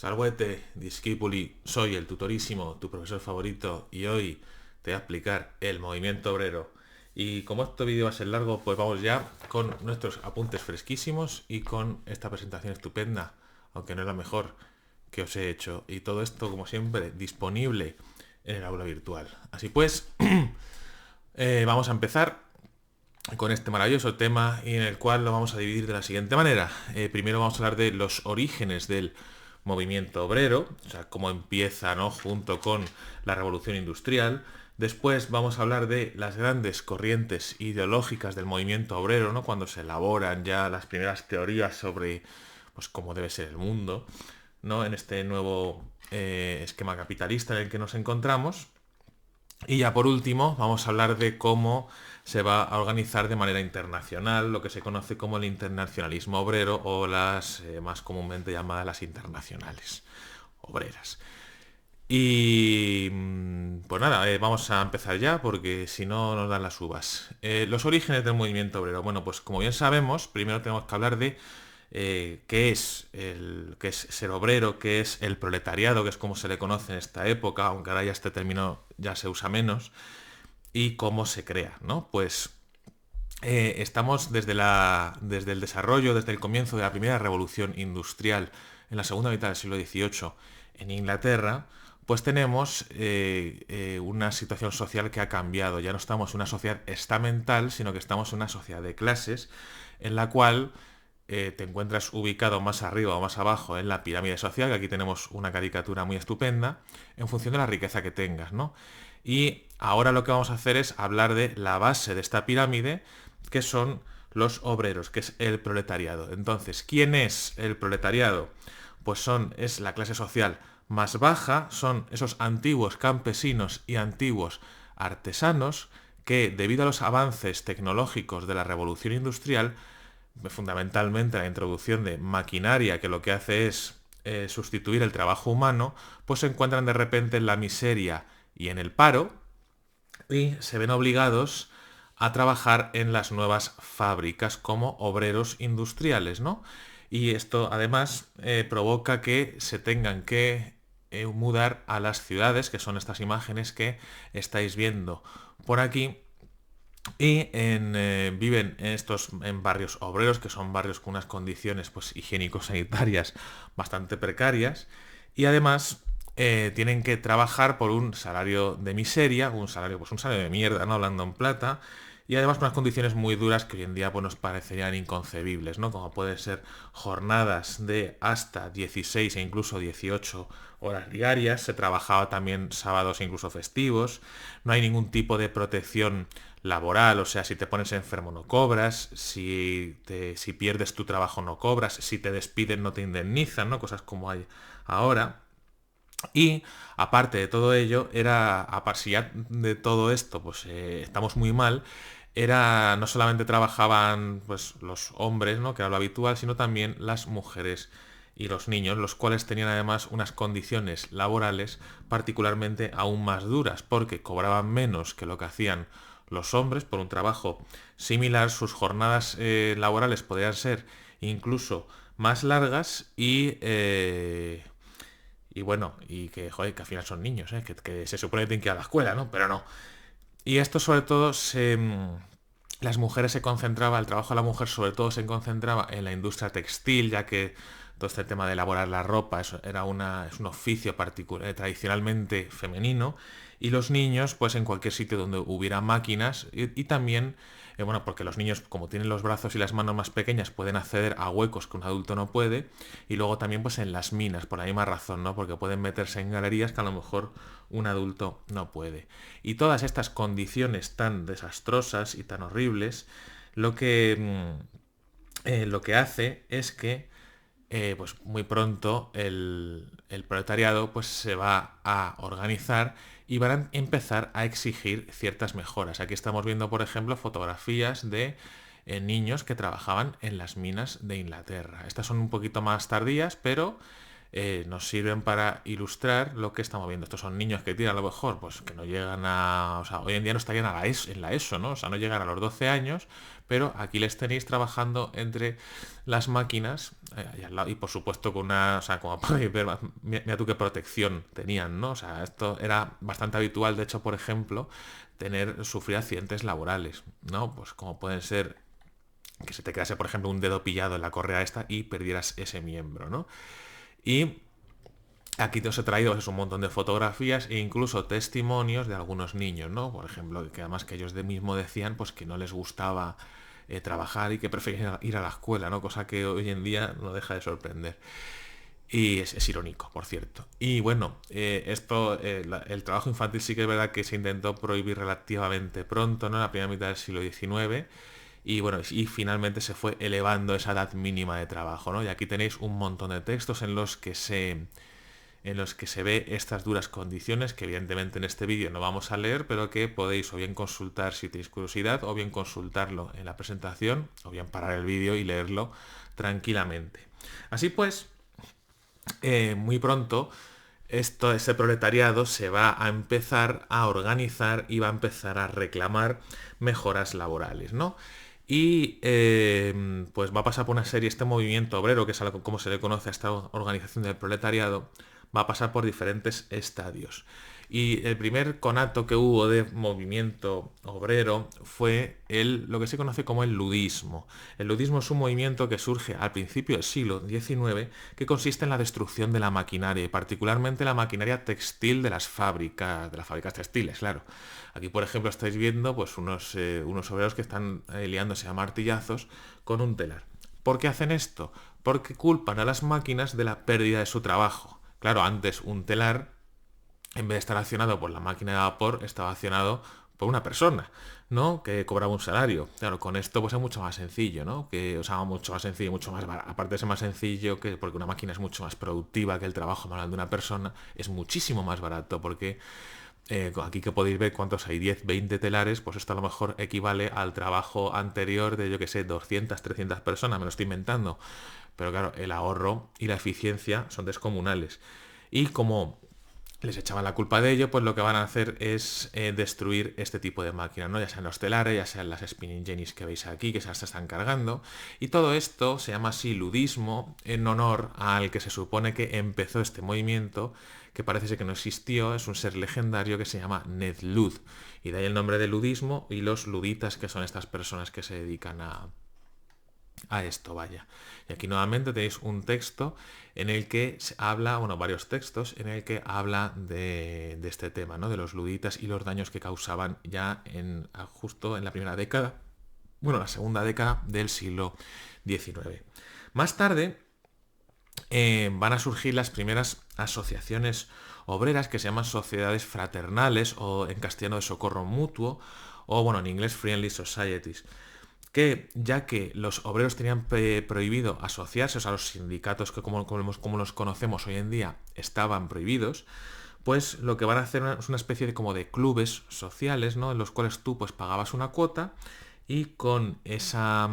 Salvete, discípuli, soy el tutorísimo, tu profesor favorito, y hoy te voy a explicar el movimiento obrero. Y como este vídeo va a ser largo, pues vamos ya con nuestros apuntes fresquísimos y con esta presentación estupenda, aunque no es la mejor que os he hecho. Y todo esto, como siempre, disponible en el aula virtual. Así pues, vamos a empezar con este maravilloso tema y en el cual lo vamos a dividir de la siguiente manera. Primero vamos a hablar de los orígenes del movimiento obrero, o sea, cómo empieza, ¿no?, junto con la revolución industrial. Después vamos a hablar de las grandes corrientes ideológicas del movimiento obrero, ¿no?, cuando se elaboran ya las primeras teorías sobre, pues, cómo debe ser el mundo, ¿no?, en este nuevo esquema capitalista en el que nos encontramos. Y ya por último, vamos a hablar de cómo se va a organizar de manera internacional, lo que se conoce como el internacionalismo obrero o las más comúnmente llamadas las internacionales obreras. Y pues nada, vamos a empezar ya porque si no nos dan las uvas. Los orígenes del movimiento obrero. Bueno, pues como bien sabemos, primero tenemos que hablar de qué es ser obrero, qué es el proletariado, que es como se le conoce en esta época, aunque ahora ya este término ya se usa menos, y cómo se crea, ¿no? Pues estamos desde el desarrollo, desde el comienzo de la primera revolución industrial en la segunda mitad del siglo XVIII en Inglaterra, pues tenemos una situación social que ha cambiado. Ya no estamos en una sociedad estamental, sino que estamos en una sociedad de clases en la cual te encuentras ubicado más arriba o más abajo en la pirámide social, que aquí tenemos una caricatura muy estupenda, en función de la riqueza que tengas, ¿no? Y ahora lo que vamos a hacer es hablar de la base de esta pirámide, que son los obreros, que es el proletariado. Entonces, ¿quién es el proletariado? Pues es la clase social más baja, son esos antiguos campesinos y antiguos artesanos que, debido a los avances tecnológicos de la revolución industrial, fundamentalmente la introducción de maquinaria que lo que hace es sustituir el trabajo humano, pues se encuentran de repente en la miseria y en el paro y se ven obligados a trabajar en las nuevas fábricas como obreros industriales, ¿no? Y esto además provoca que se tengan que mudar a las ciudades, que son estas imágenes que estáis viendo por aquí, y viven en barrios obreros, que son barrios con unas condiciones pues, higiénico-sanitarias bastante precarias, y además tienen que trabajar por un salario de miseria, un salario de mierda, ¿no?, hablando en plata, y además con unas condiciones muy duras que hoy en día pues, nos parecerían inconcebibles, ¿no? Como pueden ser jornadas de hasta 16 e incluso 18 horas diarias, se trabajaba también sábados e incluso festivos, no hay ningún tipo de protección laboral, o sea, si te pones enfermo no cobras, si pierdes tu trabajo no cobras, si te despiden no te indemnizan, ¿no? Cosas como hay ahora. Y aparte de todo ello, si ya de todo esto, pues estamos muy mal, no solamente trabajaban pues los hombres, ¿no?, que era lo habitual, sino también las mujeres y los niños, los cuales tenían además unas condiciones laborales particularmente aún más duras, porque cobraban menos que lo que hacían los hombres por un trabajo similar, sus jornadas laborales podrían ser incluso más largas y bueno, y que, joder, que al final son niños, ¿eh? Que se supone que tienen que ir a la escuela, ¿no? Pero no. Y esto sobre todo las mujeres se concentraba, el trabajo de la mujer sobre todo se concentraba en la industria textil, ya que todo este tema de elaborar la ropa es un oficio particular, tradicionalmente femenino, y los niños, pues en cualquier sitio donde hubiera máquinas, y también, bueno, porque los niños, como tienen los brazos y las manos más pequeñas, pueden acceder a huecos que un adulto no puede, y luego también pues en las minas, por la misma razón, ¿no? Porque pueden meterse en galerías que a lo mejor un adulto no puede. Y todas estas condiciones tan desastrosas y tan horribles, lo que hace es que pues muy pronto el proletariado pues se va a organizar y van a empezar a exigir ciertas mejoras. Aquí estamos viendo, por ejemplo, fotografías de niños que trabajaban en las minas de Inglaterra. Estas son un poquito más tardías, pero nos sirven para ilustrar lo que estamos viendo. Estos son niños que tienen a lo mejor, pues que no llegan a... O sea, hoy en día no estarían en la ESO, ¿no? O sea, no llegan a los 12 años, pero aquí les tenéis trabajando entre las máquinas y por supuesto con una... O sea, como podéis ver, mira tú qué protección tenían, ¿no? O sea, esto era bastante habitual, de hecho, por ejemplo, sufrir accidentes laborales, ¿no? Pues como pueden ser que se te quedase, por ejemplo, un dedo pillado en la correa esta y perdieras ese miembro, ¿no? Y aquí te os he traído pues, un montón de fotografías e incluso testimonios de algunos niños, ¿no? Por ejemplo, que además que ellos de mismo decían pues que no les gustaba trabajar y que preferían ir a la escuela, ¿no? Cosa que hoy en día no deja de sorprender. Y es irónico, por cierto. Y bueno, el trabajo infantil sí que es verdad que se intentó prohibir relativamente pronto, ¿no? En la primera mitad del siglo XIX. Y bueno, y finalmente se fue elevando esa edad mínima de trabajo, ¿no? Y aquí tenéis un montón de textos en los que se ve estas duras condiciones, que evidentemente en este vídeo no vamos a leer, pero que podéis o bien consultar si tenéis curiosidad, o bien consultarlo en la presentación, o bien parar el vídeo y leerlo tranquilamente. Así pues, muy pronto ese proletariado se va a empezar a organizar y va a empezar a reclamar mejoras laborales, ¿no? Y pues va a pasar por una serie, este movimiento obrero, que es algo como se le conoce a esta organización del proletariado, va a pasar por diferentes estadios. Y el primer conato que hubo de movimiento obrero fue lo que se conoce como el ludismo. El ludismo es un movimiento que surge al principio del siglo XIX que consiste en la destrucción de la maquinaria y particularmente la maquinaria textil de las fábricas textiles, claro. Aquí, por ejemplo, estáis viendo pues, unos obreros que están liándose a martillazos con un telar. ¿Por qué hacen esto? Porque culpan a las máquinas de la pérdida de su trabajo. Claro, antes un telar, en vez de estar accionado por la máquina de vapor, estaba accionado por una persona, ¿no? Que cobraba un salario. Claro, con esto pues es mucho más sencillo, ¿no? O sea, mucho más sencillo, mucho más barato. Aparte de ser más sencillo, porque una máquina es mucho más productiva que el trabajo manual de una persona, es muchísimo más barato porque aquí que podéis ver cuántos hay, 10, 20 telares, pues esto a lo mejor equivale al trabajo anterior de, yo que sé, 200, 300 personas, me lo estoy inventando. Pero claro, el ahorro y la eficiencia son descomunales. Y como les echaban la culpa de ello, pues lo que van a hacer es destruir este tipo de máquinas, ¿no? Ya sean los telares, ya sean las spinning jennies que veis aquí, que se las están cargando. Y todo esto se llama así ludismo en honor al que se supone que empezó este movimiento, que parece ser que no existió, es un ser legendario que se llama Ned Lud. Y de ahí el nombre de ludismo y los luditas, que son estas personas que se dedican a esto, vaya. Y aquí nuevamente tenéis un texto en el que se habla, bueno, varios textos en el que habla de este tema, ¿no? De los luditas y los daños que causaban ya justo en la primera década, bueno, la segunda década del siglo XIX. Más tarde van a surgir las primeras asociaciones obreras que se llaman sociedades fraternales o en castellano de socorro mutuo o bueno, en inglés friendly societies, que ya que los obreros tenían prohibido asociarse, o sea, los sindicatos que como los conocemos hoy en día estaban prohibidos, pues lo que van a hacer es una especie de como de clubes sociales, ¿no? En los cuales tú pues pagabas una cuota y con esa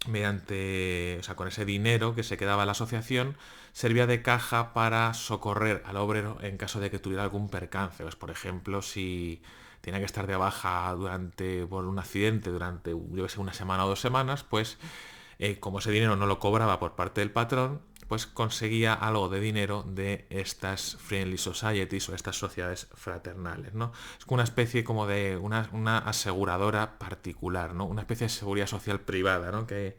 o sea, con ese dinero que se quedaba en la asociación, servía de caja para socorrer al obrero en caso de que tuviera algún percance. Pues, por ejemplo, si tenía que estar de baja por un accidente durante, yo que sé, una semana o 2 semanas, pues como ese dinero no lo cobraba por parte del patrón, pues conseguía algo de dinero de estas friendly societies o estas sociedades fraternales, ¿no? Es como una especie como de una aseguradora particular, ¿no? Una especie de seguridad social privada, ¿no? Que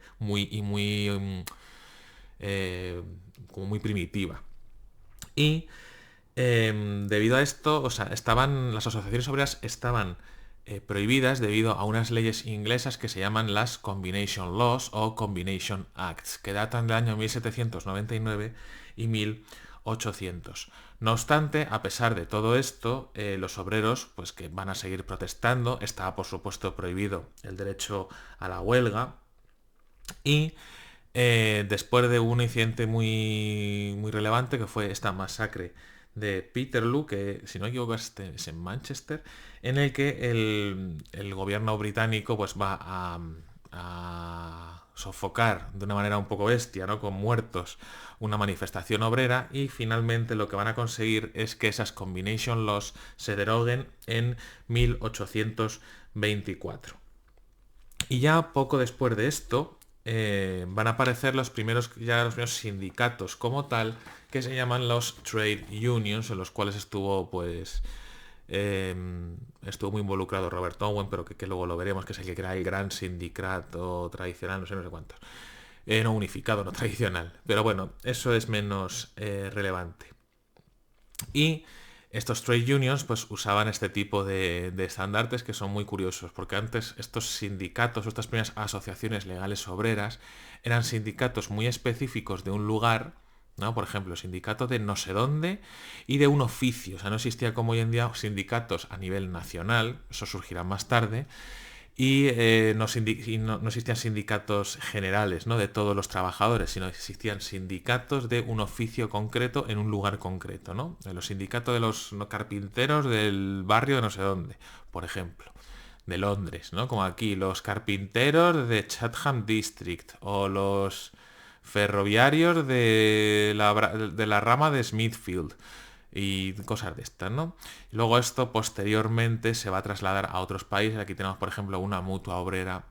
eh, como muy primitiva. Y debido a esto, o sea, las asociaciones obreras estaban prohibidas debido a unas leyes inglesas que se llaman las Combination Laws o Combination Acts, que datan del año 1799 y 1800. No obstante, a pesar de todo esto, los obreros, pues que van a seguir protestando, estaba por supuesto prohibido el derecho a la huelga y después de un incidente muy, muy relevante que fue esta masacre de Peterloo, que si no me equivoco es en Manchester, en el que el gobierno británico pues va sofocar de una manera un poco bestia, ¿no? Con muertos, una manifestación obrera, y finalmente lo que van a conseguir es que esas combination laws se deroguen en 1824. Y ya poco después de esto van a aparecer los primeros sindicatos como tal, que se llaman los trade unions, en los cuales estuvo muy involucrado Robert Owen, pero que luego lo veremos, que es el que crea el gran sindicato tradicional, no sé cuántos. No unificado, no tradicional. Pero bueno, eso es menos relevante. Y estos trade unions pues usaban este tipo de estandartes que son muy curiosos, porque antes estos sindicatos, estas primeras asociaciones legales obreras, eran sindicatos muy específicos de un lugar, ¿no? Por ejemplo, sindicato de no sé dónde y de un oficio. O sea, no existía como hoy en día sindicatos a nivel nacional, eso surgirá más tarde, y no existían sindicatos generales, ¿no? De todos los trabajadores, sino existían sindicatos de un oficio concreto en un lugar concreto, ¿no? Los sindicatos de los carpinteros del barrio de no sé dónde, por ejemplo, de Londres, ¿no? Como aquí, los carpinteros de Chatham District o los ferroviarios de la rama de Smithfield y cosas de estas, ¿no? Y luego esto posteriormente se va a trasladar a otros países. Aquí tenemos, por ejemplo, una mutua obrera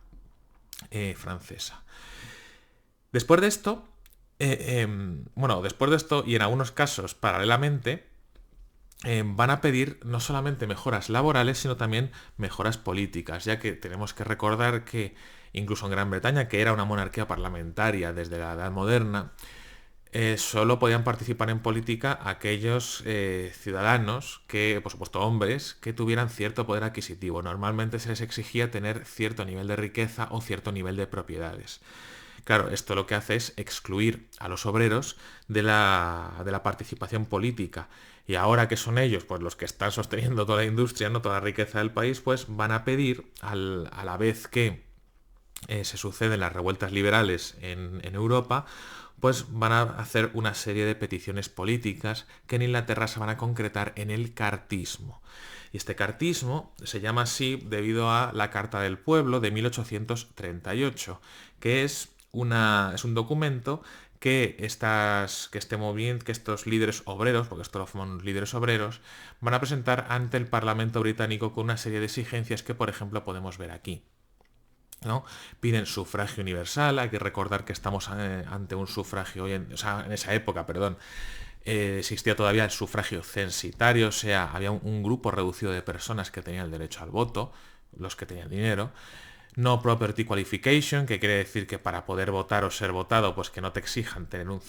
francesa. Después de esto, después de esto y en algunos casos paralelamente, van a pedir no solamente mejoras laborales, sino también mejoras políticas, ya que tenemos que recordar que incluso en Gran Bretaña, que era una monarquía parlamentaria desde la Edad Moderna, solo podían participar en política aquellos ciudadanos que, por supuesto hombres, que tuvieran cierto poder adquisitivo. Normalmente se les exigía tener cierto nivel de riqueza o cierto nivel de propiedades. Claro, esto lo que hace es excluir a los obreros de la participación política. Y ahora que son ellos pues, los que están sosteniendo toda la industria, no toda la riqueza del país, pues van a pedir, a la vez que se suceden las revueltas liberales en Europa, pues van a hacer una serie de peticiones políticas que en Inglaterra se van a concretar en el cartismo. Y este cartismo se llama así debido a la Carta del Pueblo de 1838, que es un documento que estos líderes obreros, porque esto lo forman líderes obreros, van a presentar ante el Parlamento británico con una serie de exigencias que, por ejemplo, podemos ver aquí, ¿no? Piden sufragio universal. Hay que recordar que estamos ante un sufragio en esa época, perdón, existía todavía el sufragio censitario, o sea, había un grupo reducido de personas que tenían el derecho al voto, los que tenían dinero. No property qualification, que quiere decir que para poder votar o ser votado, pues que no te exijan tener un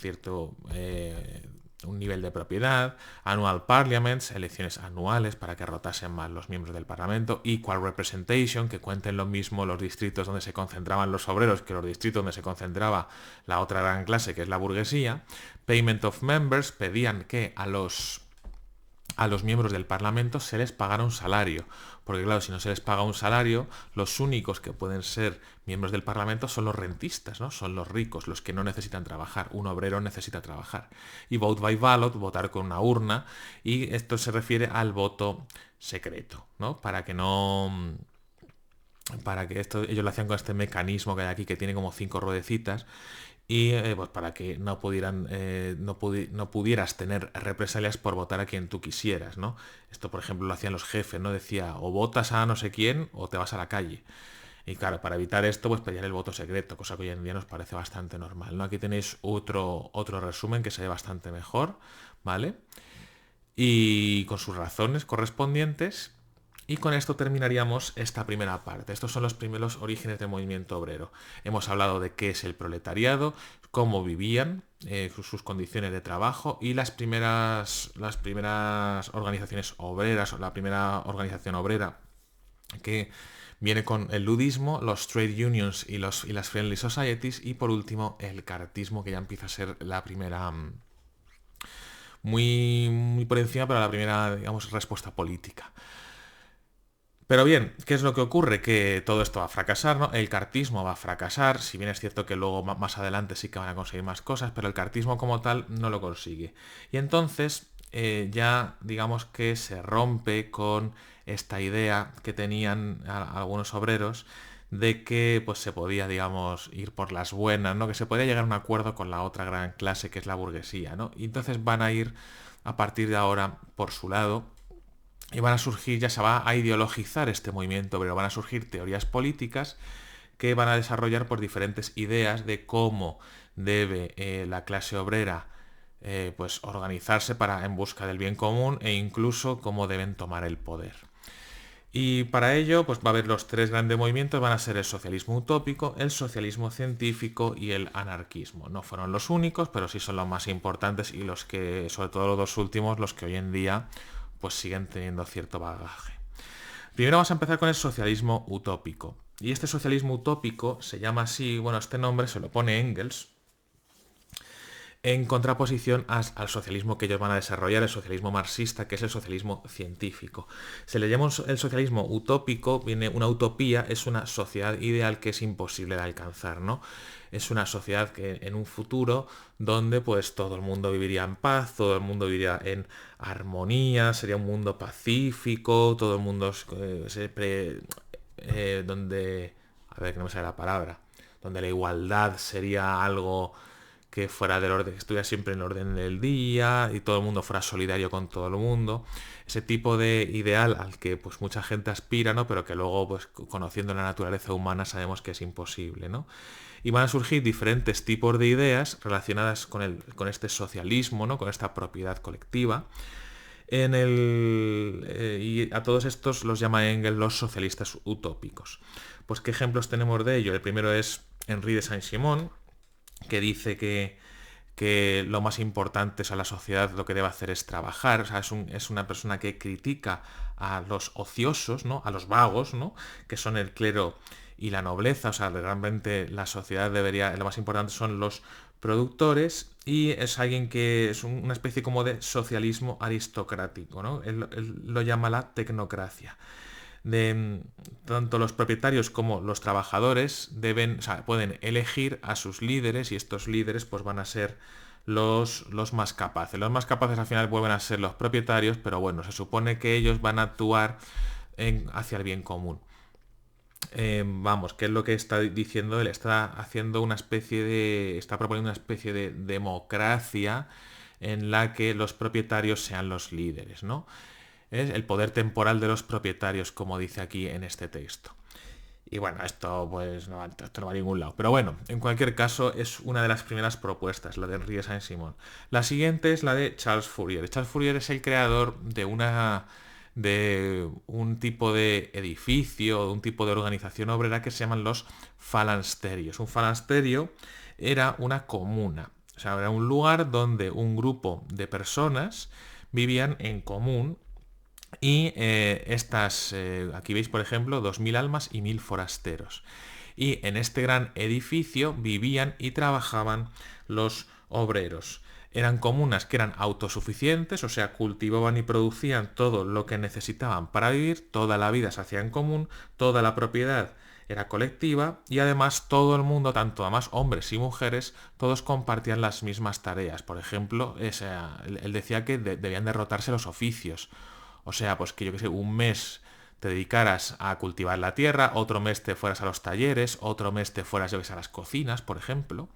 nivel de propiedad. Annual parliaments, elecciones anuales para que rotasen más los miembros del Parlamento. Equal representation, que cuenten lo mismo los distritos donde se concentraban los obreros que los distritos donde se concentraba la otra gran clase, que es la burguesía. Payment of members, pedían que a los miembros del Parlamento se les pagara un salario. Porque claro, si no se les paga un salario, los únicos que pueden ser miembros del Parlamento son los rentistas, ¿no? Son los ricos, los que no necesitan trabajar. Un obrero necesita trabajar. Y vote by ballot, votar con una urna, y esto se refiere al voto secreto, ¿no? Para que esto ellos lo hacían con este mecanismo que hay aquí, que tiene como 5 ruedecitas, y pues para que no pudieras tener represalias por votar a quien tú quisieras, ¿no? Esto, por ejemplo, lo hacían los jefes, ¿no? Decía, o votas a no sé quién o te vas a la calle. Y claro, para evitar esto, pues pedían el voto secreto, cosa que hoy en día nos parece bastante normal, ¿no? Aquí tenéis otro resumen que se ve bastante mejor, ¿vale? Y con sus razones correspondientes. Y con esto terminaríamos esta primera parte. Estos son los primeros orígenes del movimiento obrero. Hemos hablado de qué es el proletariado, cómo vivían, sus condiciones de trabajo y las primeras organizaciones obreras, o la primera organización obrera que viene con el ludismo, los trade unions y las friendly societies, y por último el cartismo, que ya empieza a ser la primera, muy, muy por encima, pero la primera, digamos, respuesta política. Pero bien, ¿qué es lo que ocurre? Que todo esto va a fracasar, ¿no? El cartismo va a fracasar, si bien es cierto que luego más adelante sí que van a conseguir más cosas, pero el cartismo como tal no lo consigue. Y entonces ya digamos que se rompe con esta idea que tenían algunos obreros de que pues se podía, digamos, ir por las buenas, ¿no? Que se podía llegar a un acuerdo con la otra gran clase que es la burguesía, ¿no? Y entonces van a ir a partir de ahora por su lado y van a surgir, ya se va a ideologizar este movimiento, pero van a surgir teorías políticas que van a desarrollar por diferentes ideas de cómo debe la clase obrera pues organizarse para en busca del bien común e incluso cómo deben tomar el poder. Y para ello, pues va a haber los tres grandes movimientos, van a ser el socialismo utópico, el socialismo científico y el anarquismo. No fueron los únicos, pero sí son los más importantes y los que, sobre todo los dos últimos, los que hoy en día pues siguen teniendo cierto bagaje. Primero vamos a empezar con el socialismo utópico. Y este socialismo utópico se llama así, bueno, este nombre se lo pone Engels, en contraposición al socialismo que ellos van a desarrollar, el socialismo marxista, que es el socialismo científico. Se le llama el socialismo utópico, viene una utopía, es una sociedad ideal que es imposible de alcanzar, ¿no? Es una sociedad que en un futuro donde pues todo el mundo viviría en paz, todo el mundo viviría en armonía, sería un mundo pacífico, todo el mundo donde, a ver que no me sale la palabra, donde la igualdad sería algo que fuera del orden, que estuviera siempre en el orden del día y todo el mundo fuera solidario con todo el mundo. Ese tipo de ideal al que pues mucha gente aspira, ¿no? Pero que luego, pues conociendo la naturaleza humana, sabemos que es imposible, ¿no? Y van a surgir diferentes tipos de ideas relacionadas con este socialismo, ¿no? Con esta propiedad colectiva. Y a todos estos los llama Engels los socialistas utópicos. Pues ¿qué ejemplos tenemos de ello? El primero es Henri de Saint-Simon, que dice que lo más importante es a la sociedad, lo que debe hacer es trabajar. O sea, es una persona que critica a los ociosos, ¿no? A los vagos, ¿no? Que son el clero y la nobleza. O sea, realmente la sociedad debería, lo más importante son los productores, y es alguien que es una especie como de socialismo aristocrático, ¿no? Él lo llama la tecnocracia. Tanto los propietarios como los trabajadores deben, o sea, pueden elegir a sus líderes, y estos líderes pues van a ser los más capaces. Los más capaces al final vuelven a ser los propietarios, pero bueno, se supone que ellos van a actuar hacia el bien común. Vamos, ¿qué es lo que está diciendo él? Está haciendo una especie de. Está proponiendo una especie de democracia en la que los propietarios sean los líderes, ¿no? Es el poder temporal de los propietarios, como dice aquí en este texto. Y bueno, esto pues no, esto no va a ningún lado. Pero bueno, en cualquier caso es una de las primeras propuestas, la de Henri de Saint-Simon. La siguiente es la de Charles Fourier. Charles Fourier es el creador de un tipo de edificio, de un tipo de organización obrera que se llaman los falansterios. Un falansterio era una comuna, o sea, era un lugar donde un grupo de personas vivían en común. Y aquí veis, por ejemplo, 2000 almas y 1000 forasteros. Y en este gran edificio vivían y trabajaban los obreros. Eran comunas que eran autosuficientes, o sea, cultivaban y producían todo lo que necesitaban para vivir, toda la vida se hacía en común, toda la propiedad era colectiva, y además todo el mundo, tanto además hombres y mujeres, todos compartían las mismas tareas. Por ejemplo, él decía que debían derrotarse los oficios. O sea, pues que yo que sé, un mes te dedicaras a cultivar la tierra, otro mes te fueras a los talleres, otro mes te fueras, yo que sé, a las cocinas, por ejemplo,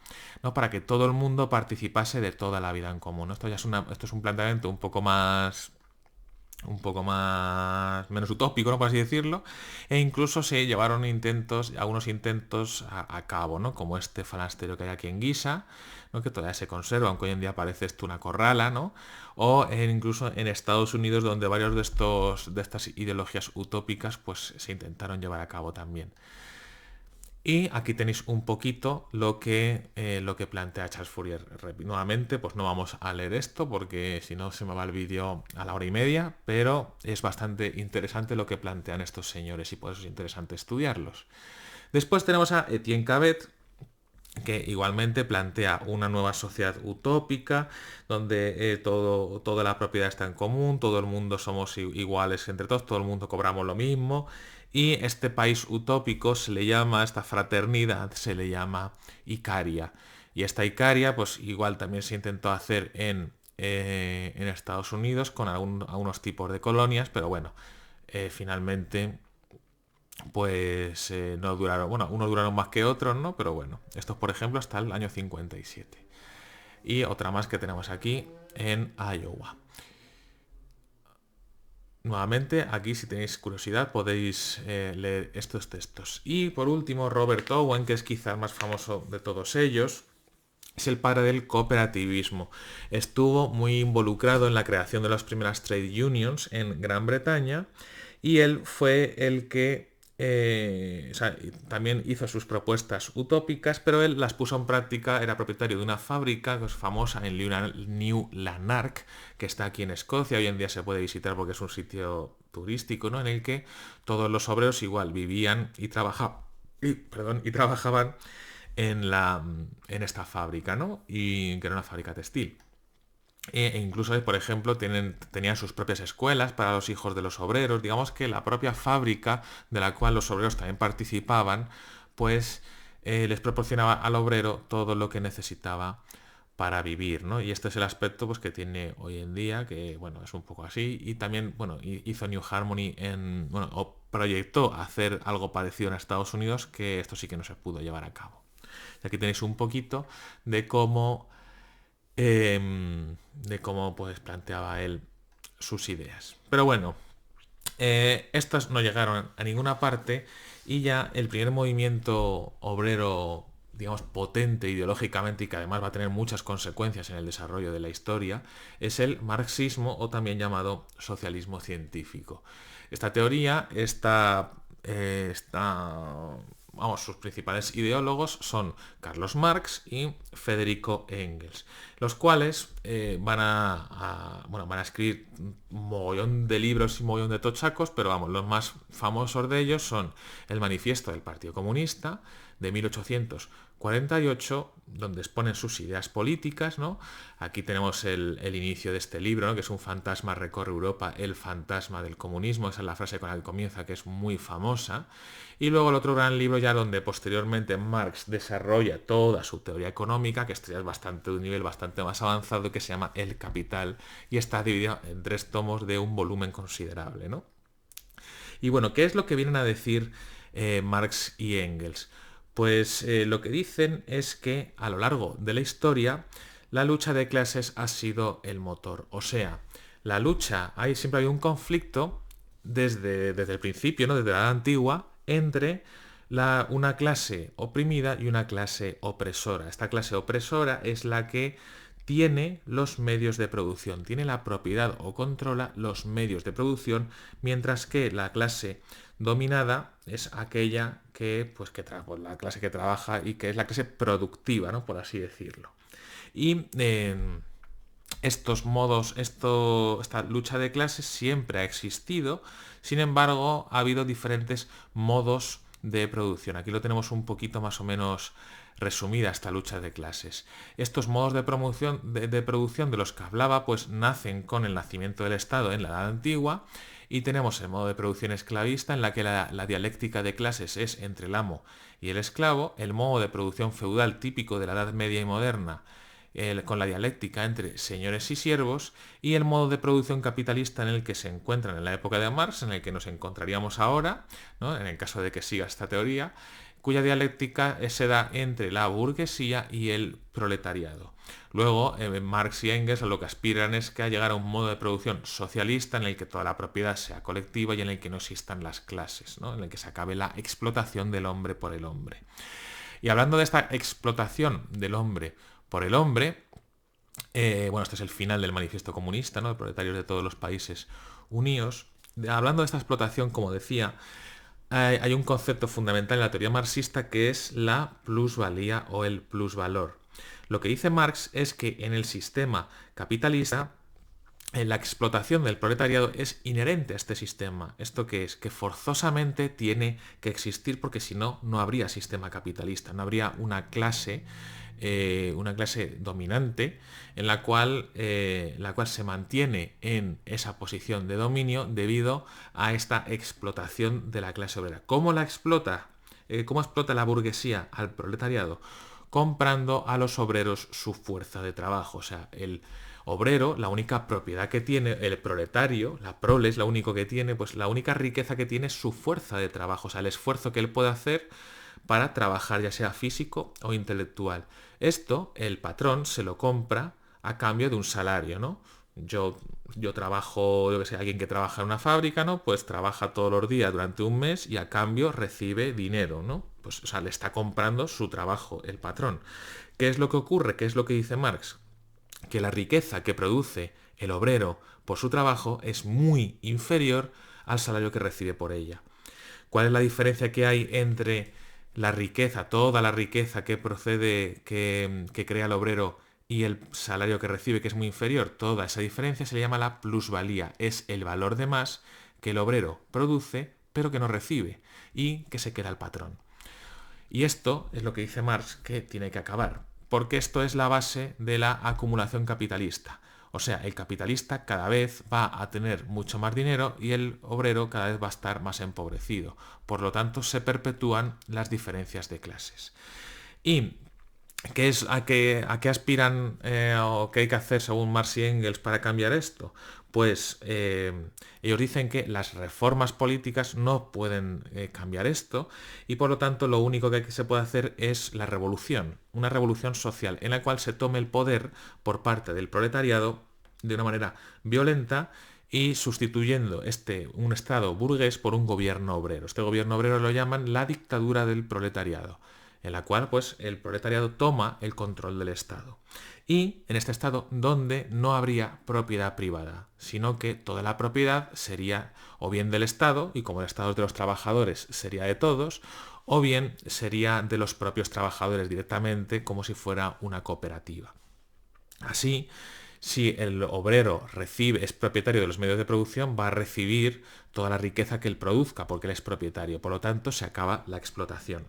¿no? Para que todo el mundo participase de toda la vida en común, ¿no? Esto es un planteamiento menos utópico, ¿no? Por así decirlo, e incluso se llevaron algunos intentos a cabo, ¿no? Como este falansterio que hay aquí en Guisa, ¿no? Que todavía se conserva, aunque hoy en día parece esto una corrala, ¿no? O incluso en Estados Unidos, donde varios de estas ideologías utópicas pues se intentaron llevar a cabo también. Y aquí tenéis un poquito lo que plantea Charles Fourier. Nuevamente, pues no vamos a leer esto porque si no se me va el vídeo a la hora y media, pero es bastante interesante lo que plantean estos señores y por eso es interesante estudiarlos. Después tenemos a Etienne Cabet, que igualmente plantea una nueva sociedad utópica donde toda la propiedad está en común, todo el mundo somos iguales entre todos, todo el mundo cobramos lo mismo, y este país utópico esta fraternidad se le llama Icaria. Y esta Icaria pues igual también se intentó hacer en Estados Unidos con algunos tipos de colonias, pero bueno, finalmente pues no duraron, bueno, unos duraron más que otros, ¿no? Pero bueno, estos por ejemplo hasta el año 57. Y otra más que tenemos aquí en Iowa. Nuevamente, aquí si tenéis curiosidad podéis leer estos textos. Y por último, Robert Owen, que es quizá el más famoso de todos ellos, es el padre del cooperativismo. Estuvo muy involucrado en la creación de las primeras trade unions en Gran Bretaña y él fue el que o sea, también hizo sus propuestas utópicas, pero él las puso en práctica. Era propietario de una fábrica que es famosa en New Lanark, que está aquí en Escocia. Hoy en día se puede visitar porque es un sitio turístico, ¿no? En el que todos los obreros igual vivían y trabajaban en esta fábrica, ¿no? Y que era una fábrica textil. E incluso, por ejemplo, tenían sus propias escuelas para los hijos de los obreros. Digamos que la propia fábrica de la cual los obreros también participaban, pues les proporcionaba al obrero todo lo que necesitaba para vivir, ¿no? Y este es el aspecto pues, que tiene hoy en día, que bueno, es un poco así. Y también, bueno, hizo New Harmony o proyectó hacer algo parecido en Estados Unidos, que esto sí que no se pudo llevar a cabo. Y aquí tenéis un poquito de cómo pues planteaba él sus ideas. Pero bueno, estas no llegaron a ninguna parte y ya el primer movimiento obrero, digamos, potente ideológicamente y que además va a tener muchas consecuencias en el desarrollo de la historia, es el marxismo o también llamado socialismo científico. Esta teoría vamos, sus principales ideólogos son Carlos Marx y Federico Engels, los cuales van a escribir un mogollón de libros y un mogollón de tochacos, pero vamos, los más famosos de ellos son el Manifiesto del Partido Comunista de 1848, donde exponen sus ideas políticas, ¿no? Aquí tenemos el inicio de este libro, ¿no? Que es un fantasma recorre Europa, el fantasma del comunismo, esa es la frase con la que comienza, que es muy famosa. Y luego el otro gran libro ya donde posteriormente Marx desarrolla toda su teoría económica, que esto ya es bastante de un nivel bastante más avanzado, que se llama El Capital, y está dividido en 3 tomos de un volumen considerable, ¿no? Y bueno, ¿qué es lo que vienen a decir Marx y Engels? Pues lo que dicen es que a lo largo de la historia la lucha de clases ha sido el motor. O sea, la lucha, siempre hay un conflicto desde el principio, ¿no? Desde la edad antigua, entre una clase oprimida y una clase opresora. Esta clase opresora es la que tiene los medios de producción, tiene la propiedad o controla los medios de producción, mientras que la clase dominada es aquella pues la clase que trabaja y que es la clase productiva, ¿no? Por así decirlo. Y esta lucha de clases siempre ha existido, sin embargo, ha habido diferentes modos de producción. Aquí lo tenemos un poquito más o menos resumida esta lucha de clases. Estos modos de producción de los que hablaba pues nacen con el nacimiento del Estado en la Edad Antigua y tenemos el modo de producción esclavista en la que la dialéctica de clases es entre el amo y el esclavo, el modo de producción feudal típico de la Edad Media y moderna con la dialéctica entre señores y siervos y el modo de producción capitalista en el que se encuentran en la época de Marx, en el que nos encontraríamos ahora, ¿no? En el caso de que siga esta teoría, cuya dialéctica se da entre la burguesía y el proletariado. Luego, Marx y Engels a lo que aspiran es que a llegar a un modo de producción socialista en el que toda la propiedad sea colectiva y en el que no existan las clases, ¿no? En el que se acabe la explotación del hombre por el hombre. Y hablando de esta explotación del hombre por el hombre, este es el final del manifiesto comunista, ¿no? De proletarios de todos los países unidos. Hablando de esta explotación, como decía, hay un concepto fundamental en la teoría marxista que es la plusvalía o el plusvalor. Lo que dice Marx es que en el sistema capitalista la explotación del proletariado es inherente a este sistema. ¿Esto qué es? Que forzosamente tiene que existir porque si no, no habría sistema capitalista, no habría una clase dominante en la cual se mantiene en esa posición de dominio debido a esta explotación de la clase obrera. ¿Cómo la explota? ¿Cómo explota la burguesía al proletariado? Comprando a los obreros su fuerza de trabajo. O sea, el obrero, la única propiedad que tiene, el proletario, la proles, lo único que tiene, pues la única riqueza que tiene es su fuerza de trabajo, o sea, el esfuerzo que él puede hacer para trabajar, ya sea físico o intelectual. Esto el patrón se lo compra a cambio de un salario, ¿no? Yo trabajo, yo que sé, alguien que trabaja en una fábrica, ¿no? Pues trabaja todos los días durante un mes y a cambio recibe dinero, ¿no? Pues, o sea, le está comprando su trabajo, el patrón. ¿Qué es lo que ocurre? ¿Qué es lo que dice Marx? Que la riqueza que produce el obrero por su trabajo es muy inferior al salario que recibe por ella. ¿Cuál es la diferencia que hay entre la riqueza, toda la riqueza que procede, que crea el obrero y el salario que recibe, que es muy inferior? Toda esa diferencia se le llama la plusvalía. Es el valor de más que el obrero produce, pero que no recibe y que se queda el patrón. Y esto es lo que dice Marx que tiene que acabar, porque esto es la base de la acumulación capitalista. O sea, el capitalista cada vez va a tener mucho más dinero y el obrero cada vez va a estar más empobrecido. Por lo tanto, se perpetúan las diferencias de clases. ¿Y a qué aspiran o qué hay que hacer según Marx y Engels para cambiar esto? Pues ellos dicen que las reformas políticas no pueden cambiar esto y por lo tanto lo único que se puede hacer es la revolución, una revolución social en la cual se tome el poder por parte del proletariado de una manera violenta y sustituyendo un Estado burgués por un gobierno obrero. Este gobierno obrero lo llaman la dictadura del proletariado, en la cual pues el proletariado toma el control del Estado. Y en este Estado donde no habría propiedad privada, sino que toda la propiedad sería o bien del Estado, y como el Estado es de los trabajadores sería de todos, o bien sería de los propios trabajadores directamente, como si fuera una cooperativa. Así, si el obrero es propietario de los medios de producción, va a recibir toda la riqueza que él produzca, porque él es propietario. Por lo tanto, se acaba la explotación.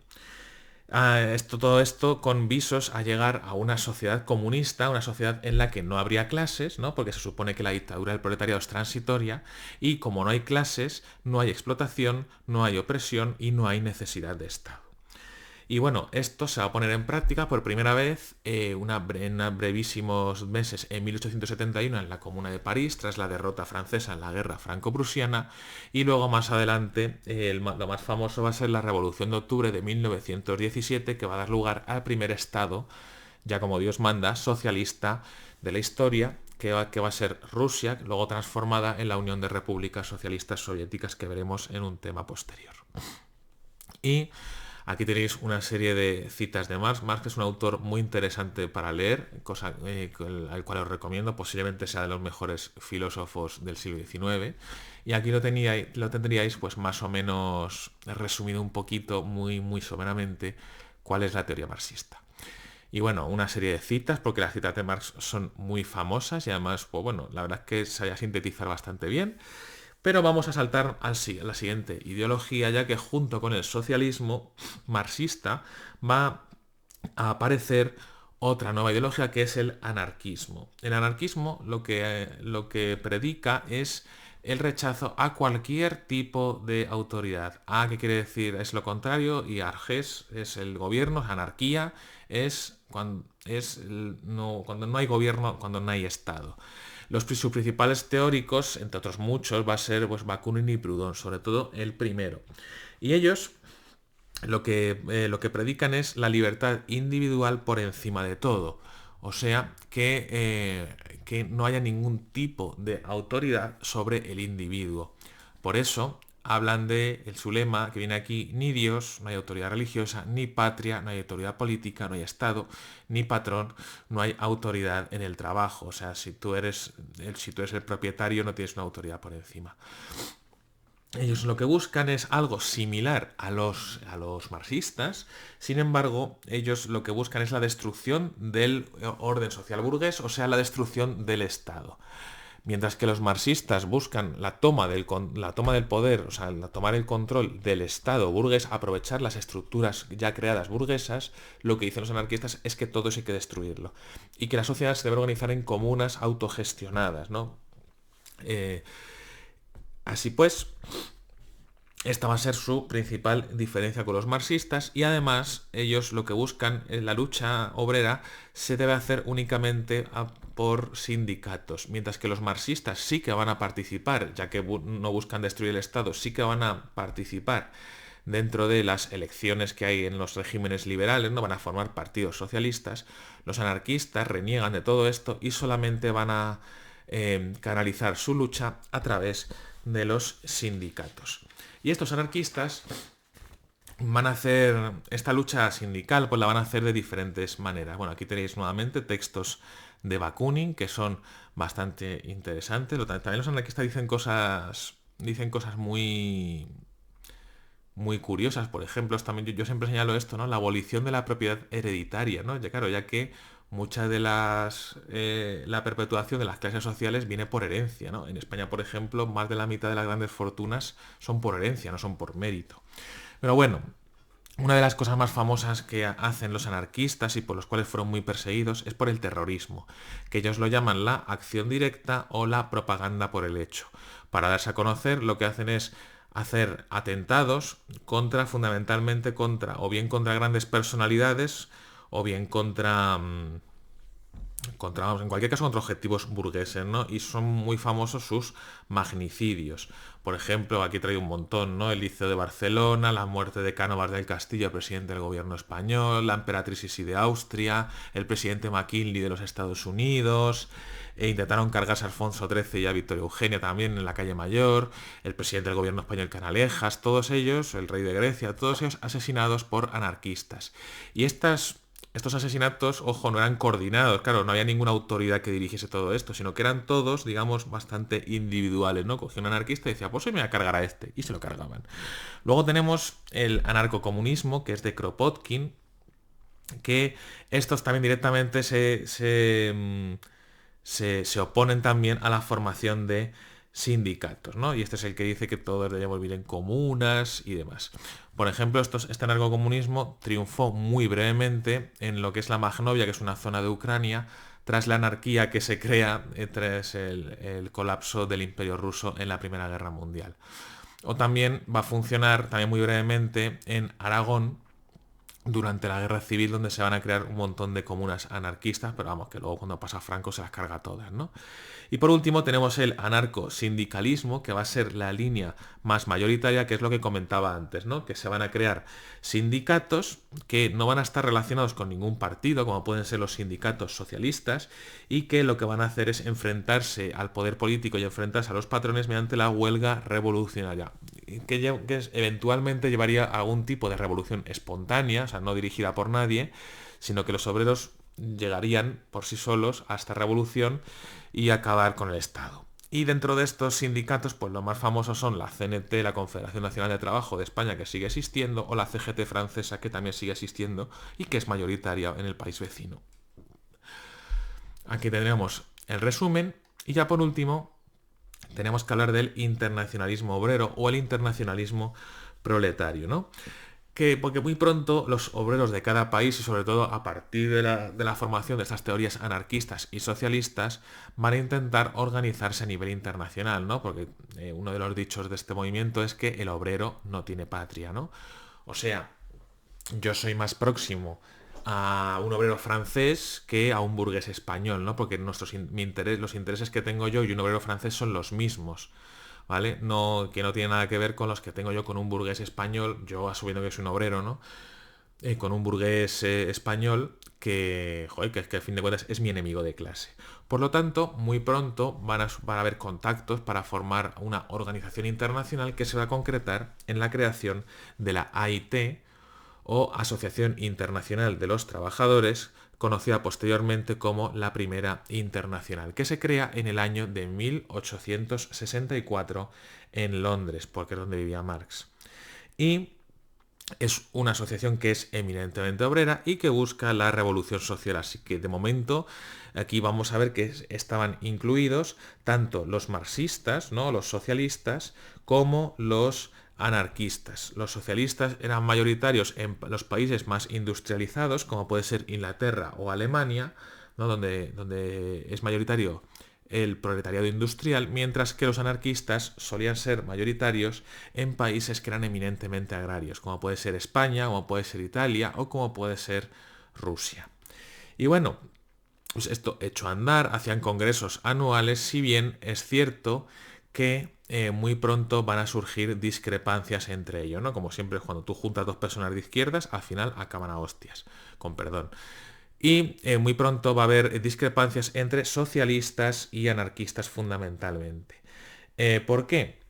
Todo esto con visos a llegar a una sociedad comunista, una sociedad en la que no habría clases, ¿no? Porque se supone que la dictadura del proletariado es transitoria y como no hay clases, no hay explotación, no hay opresión y no hay necesidad de Estado. Y bueno, esto se va a poner en práctica por primera vez en brevísimos meses en 1871 en la Comuna de París, tras la derrota francesa en la guerra franco-prusiana, y luego más adelante lo más famoso va a ser la Revolución de Octubre de 1917, que va a dar lugar al primer Estado, ya como Dios manda, socialista de la historia, que va a ser Rusia, luego transformada en la Unión de Repúblicas Socialistas Soviéticas, que veremos en un tema posterior. Y aquí tenéis una serie de citas de Marx. Marx es un autor muy interesante para leer, al cual os recomiendo, posiblemente sea de los mejores filósofos del siglo XIX. Y aquí lo tendríais pues más o menos resumido un poquito, muy, muy someramente, cuál es la teoría marxista. Y bueno, una serie de citas, porque las citas de Marx son muy famosas y además, pues bueno, la verdad es que sabía sintetizar bastante bien. Pero vamos a saltar a la siguiente ideología, ya que junto con el socialismo marxista va a aparecer otra nueva ideología, que es el anarquismo. El anarquismo lo que predica es el rechazo a cualquier tipo de autoridad. A, ¿qué quiere decir? Es lo contrario, y arges es el gobierno, anarquía es cuando no hay gobierno, cuando no hay Estado. Sus principales teóricos, entre otros muchos, va a ser pues, Bakunin y Proudhon, sobre todo el primero. Y ellos lo que predican es la libertad individual por encima de todo. O sea, que no haya ningún tipo de autoridad sobre el individuo. Por eso hablan su lema que viene aquí: ni Dios, no hay autoridad religiosa, ni patria, no hay autoridad política, no hay Estado, ni patrón, no hay autoridad en el trabajo. O sea, si tú eres el propietario, no tienes una autoridad por encima. Ellos lo que buscan es algo similar a los marxistas. Sin embargo, ellos lo que buscan es la destrucción del orden social burgués, o sea, la destrucción del Estado. Mientras que los marxistas buscan la toma del poder, o sea, tomar el control del Estado burgués, aprovechar las estructuras ya creadas burguesas, lo que dicen los anarquistas es que todo eso hay que destruirlo. Y que la sociedad se debe organizar en comunas autogestionadas, ¿no? Así pues, esta va a ser su principal diferencia con los marxistas, y además ellos lo que buscan en la lucha obrera se debe hacer únicamente por sindicatos, mientras que los marxistas sí que van a participar, ya que no buscan destruir el Estado, sí que van a participar dentro de las elecciones que hay en los regímenes liberales, no van a formar partidos socialistas. Los anarquistas reniegan de todo esto y solamente van a canalizar su lucha a través de los sindicatos. Y estos anarquistas van a hacer esta lucha sindical, pues la van a hacer de diferentes maneras. Bueno, aquí tenéis nuevamente textos de Bakunin que son bastante interesantes. También los anarquistas dicen cosas muy curiosas. Por ejemplo, también yo siempre señalo esto, ¿no? La abolición de la propiedad hereditaria, ¿no? Ya claro, ya que mucha de la perpetuación de las clases sociales viene por herencia, ¿no? En España, por ejemplo, más de la mitad de las grandes fortunas son por herencia, no son por mérito. Pero bueno, una de las cosas más famosas que hacen los anarquistas y por los cuales fueron muy perseguidos es por el terrorismo, que ellos lo llaman la acción directa o la propaganda por el hecho. Para darse a conocer, lo que hacen es hacer atentados fundamentalmente o bien contra grandes personalidades, o bien vamos, en cualquier caso, contra objetivos burgueses, ¿no? Y son muy famosos sus magnicidios. Por ejemplo, aquí traigo un montón, ¿no? El Liceo de Barcelona, la muerte de Cánovas del Castillo, el presidente del gobierno español, la emperatriz Sisi de Austria, el presidente McKinley de los Estados Unidos, intentaron cargarse a Alfonso XIII y a Victoria Eugenia también en la calle Mayor, el presidente del gobierno español Canalejas, todos ellos, el rey de Grecia, todos ellos asesinados por anarquistas. Y estos asesinatos, ojo, no eran coordinados, claro, no había ninguna autoridad que dirigiese todo esto, sino que eran todos, digamos, bastante individuales, ¿no? Cogía un anarquista y decía, pues hoy me voy a cargar a este, y se lo cargaban. Luego tenemos el anarcocomunismo, que es de Kropotkin, que estos también directamente se oponen también a la formación de sindicatos, ¿no? Y este es el que dice que todos debemos vivir en comunas y demás. Por ejemplo, este anarcocomunismo triunfó muy brevemente en lo que es la Magnovia, que es una zona de Ucrania, tras la anarquía que se crea tras el colapso del Imperio ruso en la Primera Guerra Mundial. O también va a funcionar también muy brevemente en Aragón, durante la guerra civil, donde se van a crear un montón de comunas anarquistas, pero vamos, que luego cuando pasa Franco se las carga todas, ¿no? Y por último tenemos el anarcosindicalismo, que va a ser la línea más mayoritaria, que es lo que comentaba antes, ¿no? Que se van a crear sindicatos que no van a estar relacionados con ningún partido, como pueden ser los sindicatos socialistas, y que lo que van a hacer es enfrentarse al poder político y enfrentarse a los patrones mediante la huelga revolucionaria, que eventualmente llevaría a algún tipo de revolución espontánea, o sea, no dirigida por nadie, sino que los obreros llegarían por sí solos a esta revolución y acabar con el Estado. Y dentro de estos sindicatos, pues los más famosos son la CNT, la Confederación Nacional de Trabajo de España, que sigue existiendo, o la CGT francesa, que también sigue existiendo y que es mayoritaria en el país vecino. Aquí tendremos el resumen y ya por último tenemos que hablar del internacionalismo obrero o el internacionalismo proletario, ¿no? Porque muy pronto los obreros de cada país, y sobre todo a partir de la formación de estas teorías anarquistas y socialistas, van a intentar organizarse a nivel internacional, ¿no? Porque uno de los dichos de este movimiento es que el obrero no tiene patria, ¿no? O sea, yo soy más próximo a un obrero francés que a un burgués español, ¿no? Porque los intereses que tengo yo y un obrero francés son los mismos, ¿vale? Que no tiene nada que ver con los que tengo yo con un burgués español, yo asumiendo que soy un obrero, ¿no? Con un burgués español que, joder, que al fin de cuentas es mi enemigo de clase. Por lo tanto, muy pronto van a haber contactos para formar una organización internacional que se va a concretar en la creación de la AIT, o Asociación Internacional de los Trabajadores, conocida posteriormente como la Primera Internacional, que se crea en el año de 1864 en Londres, porque es donde vivía Marx. Y es una asociación que es eminentemente obrera y que busca la revolución social. Así que de momento aquí vamos a ver que estaban incluidos tanto los marxistas, ¿no? Los socialistas, como los anarquistas. Los socialistas eran mayoritarios en los países más industrializados, como puede ser Inglaterra o Alemania, ¿no? donde es mayoritario el proletariado industrial, mientras que los anarquistas solían ser mayoritarios en países que eran eminentemente agrarios, como puede ser España, como puede ser Italia o como puede ser Rusia. Y bueno, pues esto hecho a andar, hacían congresos anuales, si bien es cierto que muy pronto van a surgir discrepancias entre ellos, ¿no? Como siempre, cuando tú juntas dos personas de izquierdas, al final acaban a hostias, con perdón. Y muy pronto va a haber discrepancias entre socialistas y anarquistas fundamentalmente. ¿Por qué?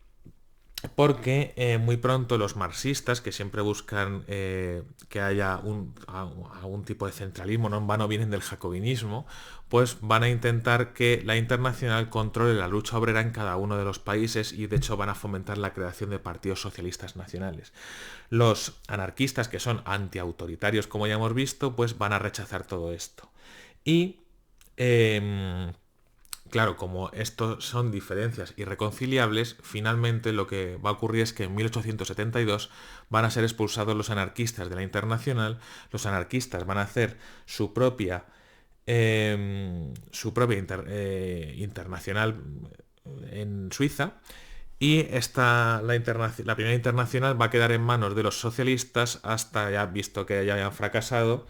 Porque muy pronto los marxistas, que siempre buscan que haya algún tipo de centralismo, no en vano vienen del jacobinismo, pues van a intentar que la internacional controle la lucha obrera en cada uno de los países y de hecho van a fomentar la creación de partidos socialistas nacionales. Los anarquistas, que son antiautoritarios, como ya hemos visto, pues van a rechazar todo esto. Y claro, como esto son diferencias irreconciliables, finalmente lo que va a ocurrir es que en 1872 van a ser expulsados los anarquistas de la Internacional, los anarquistas van a hacer su propia internacional en Suiza, y la primera internacional va a quedar en manos de los socialistas hasta, ya visto que ya hayan fracasado,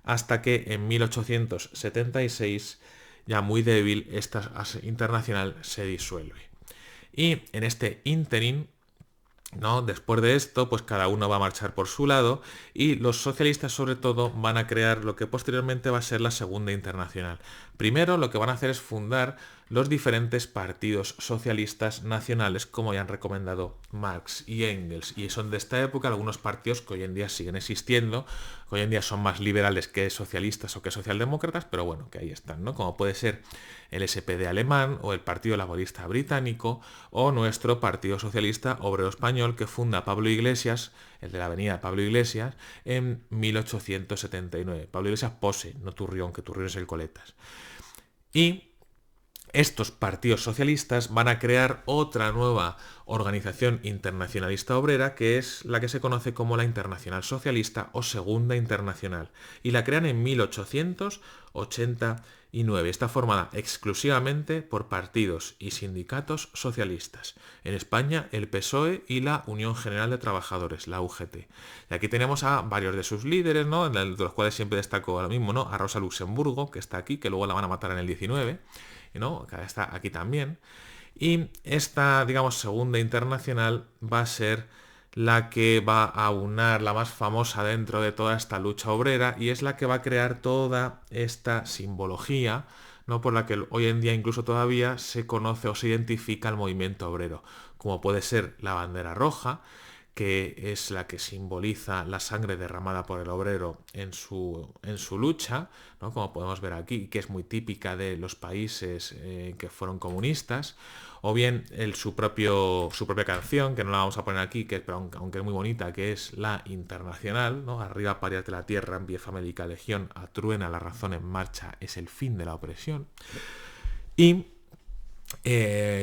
hasta que en 1876, ya muy débil, esta internacional se disuelve. Y en este ínterin, ¿no? Después de esto, pues cada uno va a marchar por su lado y los socialistas sobre todo van a crear lo que posteriormente va a ser la Segunda Internacional. Primero lo que van a hacer es fundar los diferentes partidos socialistas nacionales, como ya han recomendado Marx y Engels, y son de esta época algunos partidos que hoy en día siguen existiendo, que hoy en día son más liberales que socialistas o que socialdemócratas, pero bueno, que ahí están, ¿no? Como puede ser el SPD alemán o el Partido Laborista británico o nuestro Partido Socialista Obrero Español que funda Pablo Iglesias, el de la avenida Pablo Iglesias, en 1879. Pablo Iglesias Pose, no Turrión, que Turrión es el Coletas. Y estos partidos socialistas van a crear otra nueva organización internacionalista obrera, que es la que se conoce como la Internacional Socialista o Segunda Internacional, y la crean en 1889. Está formada exclusivamente por partidos y sindicatos socialistas. En España, el PSOE y la Unión General de Trabajadores, la UGT. Y aquí tenemos a varios de sus líderes, ¿no? De los cuales siempre destaco ahora mismo, ¿no? A Rosa Luxemburgo, que está aquí, que luego la van a matar en el 19, ¿no? Que está aquí también. Y esta, digamos, Segunda Internacional va a ser la que va a aunar, la más famosa dentro de toda esta lucha obrera, y es la que va a crear toda esta simbología, ¿no? Por la que hoy en día incluso todavía se conoce o se identifica el movimiento obrero, como puede ser la bandera roja, que es la que simboliza la sangre derramada por el obrero en su lucha, ¿no? Como podemos ver aquí, que es muy típica de los países que fueron comunistas, o bien su propia canción, que no la vamos a poner aquí, pero aunque es muy bonita, que es la Internacional, ¿no? Arriba parias de la tierra, en pie famélica legión, atruena la razón en marcha, es el fin de la opresión. Y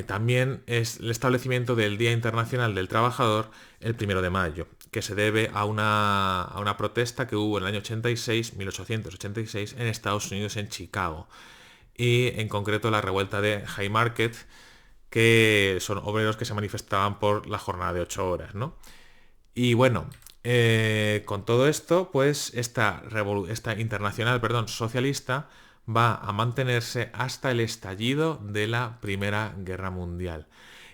también es el establecimiento del Día Internacional del Trabajador el 1 de mayo, que se debe a una protesta que hubo en el año 1886, en Estados Unidos, en Chicago. Y en concreto la revuelta de Haymarket, que son obreros que se manifestaban por la jornada de 8 horas, ¿no? Y bueno, con todo esto, pues esta internacional, perdón, socialista va a mantenerse hasta el estallido de la Primera Guerra Mundial.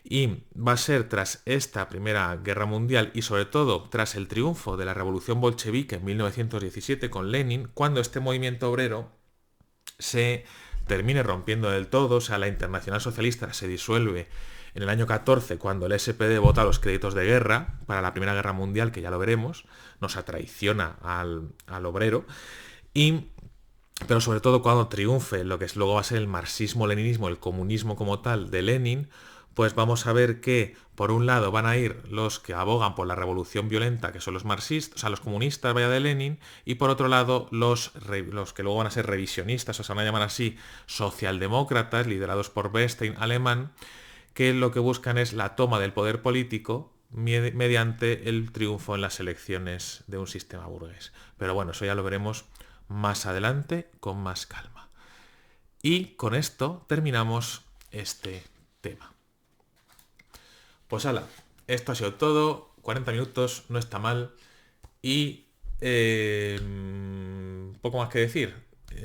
Y va a ser tras esta Primera Guerra Mundial y sobre todo tras el triunfo de la Revolución Bolchevique en 1917 con Lenin, cuando este movimiento obrero se termine rompiendo del todo, o sea, la Internacional Socialista se disuelve en el año 14 cuando el SPD vota los créditos de guerra para la Primera Guerra Mundial, que ya lo veremos, nos traiciona al obrero, pero sobre todo cuando triunfe lo que luego va a ser el marxismo-leninismo, el comunismo como tal de Lenin, pues vamos a ver que por un lado van a ir los que abogan por la revolución violenta, que son los marxistas, o sea, los comunistas, vaya, de Lenin, y por otro lado los que luego van a ser revisionistas, o sea, van a llamar así socialdemócratas, liderados por Bernstein, alemán, que lo que buscan es la toma del poder político mediante el triunfo en las elecciones de un sistema burgués. Pero bueno, eso ya lo veremos más adelante con más calma. Y con esto terminamos este tema. Pues hala, esto ha sido todo. 40 minutos, no está mal. Y poco más que decir.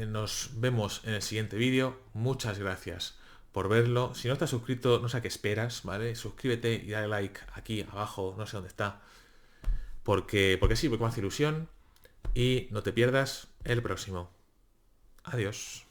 nos vemos en el siguiente vídeo. Muchas gracias por verlo. Si no estás suscrito, no sé a qué esperas, ¿vale? Suscríbete y dale like aquí abajo, no sé dónde está. Porque sí, porque me hace ilusión. Y no te pierdas el próximo. Adiós.